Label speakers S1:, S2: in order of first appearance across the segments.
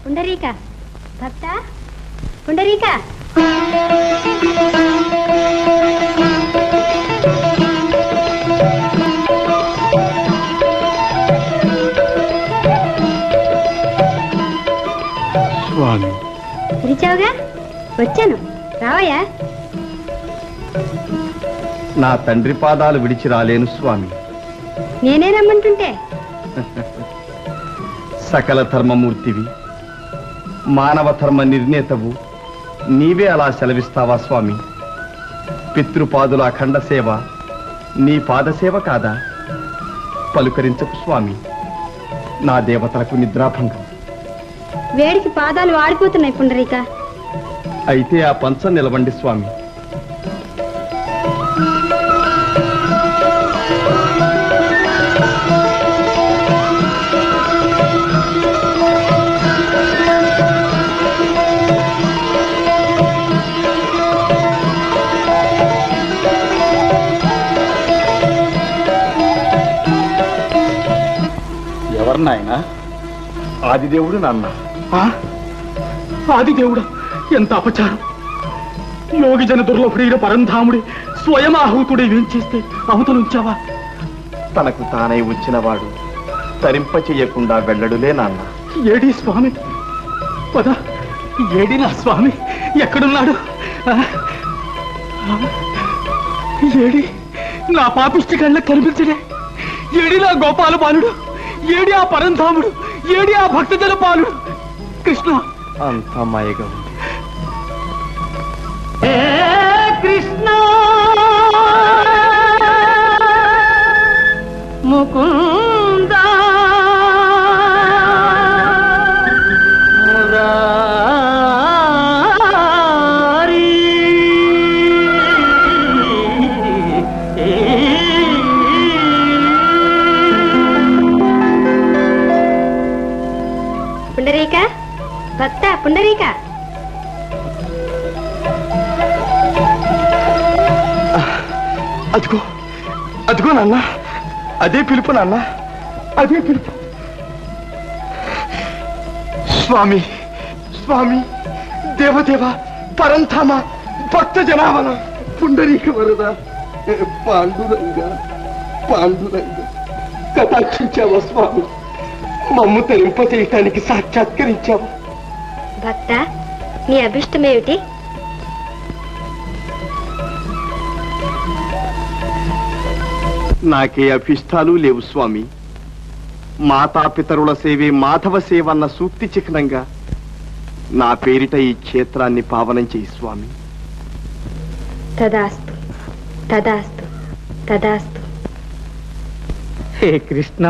S1: పుండరీక భక్త పుండరీక
S2: స్వామి
S1: పిలిచావుగా వచ్చాను రావయ్యా.
S2: నా తండ్రి పాదాలు విడిచి రాలేను స్వామి.
S1: నేనే రమ్మంటుంటే
S2: సకల ధర్మమూర్తివి, మానవ ధర్మ నిర్ణేతవు, నీవే అలా సెలవిస్తావా స్వామి? పితృపాదుల అఖండ సేవ నీ పాదసేవ కాదా? పలుకరించకు స్వామి, నా దేవతలకు నిద్రాభంగం.
S1: వేడికి పాదాలు వాడిపోతున్నాయి పుండరీక.
S2: అయితే ఆ పంచం నిలవండి స్వామి. ఎవరు నాయనా? ఆదిదేవుడు నాన్న.
S3: ఆదిదేవుడా, ఎంత అపచారం! యోగిజన దుర్లభుడైన పరంధాముడి స్వయం ఆహుతుడే ఏం చేస్తే అవతలుంచావా?
S2: తనకు తానై వచ్చినవాడు తరింప చెయ్యకుండా వెళ్ళడులే నాన్న.
S3: ఏడి స్వామి? పద, ఏడి నా స్వామి? ఎక్కడున్నాడు? ఏడి నా పాపిష్టి కళ్ళకు కనిపించడే? ఏడి నా గోపాల బాలుడు? ఏడి ఆ పరంధాముడు? ఏడి ఆ భక్తజన పాలుడు? కృష్ణ,
S2: అంత మాయగా ఉంది.
S3: కృష్ణ ముకుంద
S1: పుండరీక భక్త పుండరీక.
S2: అదిగో అదిగో నాన్న, అదే పిలుపు నాన్న, అదే పిలుపు. స్వామి స్వామి, దేవదేవ, పరంధామ, భక్త జనావన, పుండరీక వరద, పాండురంగ పాండురంగ, కటాక్షించావా స్వామి? మమ్ము తరింప చేయటానికి సాక్షాత్కరించావా?
S1: భక్త నీ అభిష్టమేమిటి?
S2: నాకే అభిష్టాలు లేవు స్వామి. మాతాపితరుల సేవే మాధవ సేవ అన్న సూక్తి చిహ్నంగా నా పేరిట ఈ క్షేత్రాన్ని పావనం చేయి స్వామి.
S1: తదాస్తు తదాస్తు తదాస్తు.
S3: హే కృష్ణ,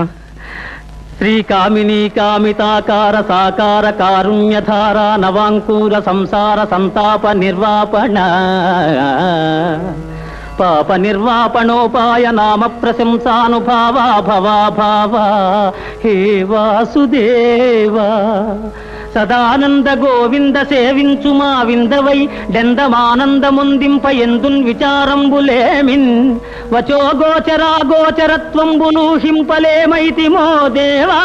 S3: శ్రీకామినీ కామితాకార సాకార కారుణ్యధార నవాంకూర సంసార సంతాప నిర్వాపణ పాప నిర్వాపణోపాయ నామ ప్రశంసానుభావా భవాభావా హే వాసుదేవా. సదానంద గోవింద సేవించు మా విందవై డెందమానందముందింప ఎందున్ విచారంబులేమిన్ వచో గోచరా గోచరత్వంబును హింపలేమైతి మో దేవా.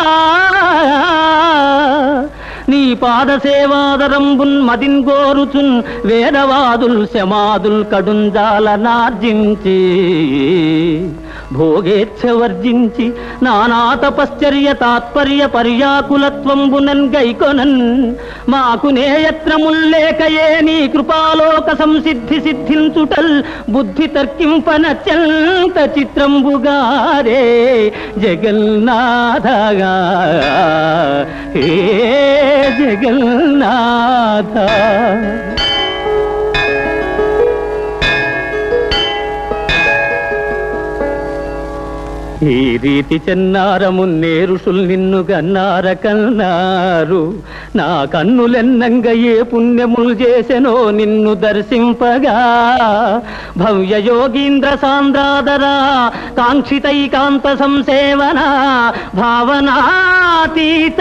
S3: నీ పాద సేవాదరంబున్ మదిన్ గోరుచున్ వేదవాదుల్ శమాదుల్ కడుంజాల నార్జించి భోగేచ్ఛ వర్జించి నానా తపశ్చర్య తాత్పర్య పర్యాకులత్వంబునన్ గైకొనన్ మాకు నేయత్రముల్లేకయే నీ కృపాలోక సంసిద్ధి సిద్ధించుటల్ బుద్ధి తర్కింపనత్యంత చిత్రంబుగారే జగన్నాథగా. హే జగన్నాథ, ఈ రీతి చెన్నారమున్నే ఋషులు నిన్ను గన్నార కన్నారు. నా కన్నులెన్నంగ ఏ పుణ్యములు చేసెనో నిన్ను దర్శింపగా. భవ్య యోగీంద్ర సాంద్రాదరా కాంక్షితైకాంత సంసేవన భావనాతీత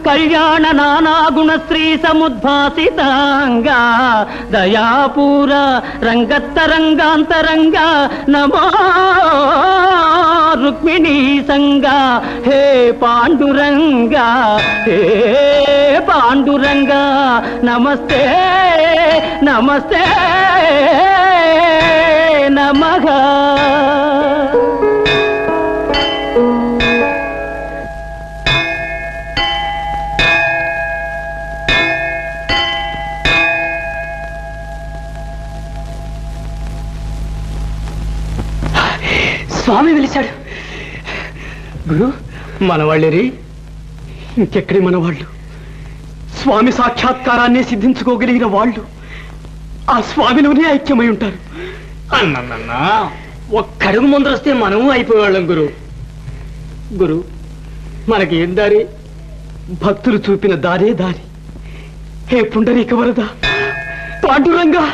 S3: కళ్యాణ నానాగుణ స్త్రీ సముద్భాసితాంగా దయాపూర రంగత్తరంగాంతరంగా నమో రుక్మిణీ సంగా. హే పాండురంగా, హే పాండురంగా నమస్తే నమస్తే నమః. స్వామి పిలిచాడు. గురు మనవాళ్ళేరి, ఇంకెక్కడి మనవాళ్ళు? స్వామి సాక్షాత్కారాన్ని సిద్ధించుకోగలిగిన వాళ్ళు ఆ స్వామిలోనే ఐక్యమై ఉంటారు. అన్నన్నా ఒక్కడుగు ముందరొస్తే మనము అయిపోయేవాళ్ళం గురు. గురు మనకి ఏం దారి? భక్తులు చూపిన దారే దారి. హే పుండరీక వరద పాండురంగా.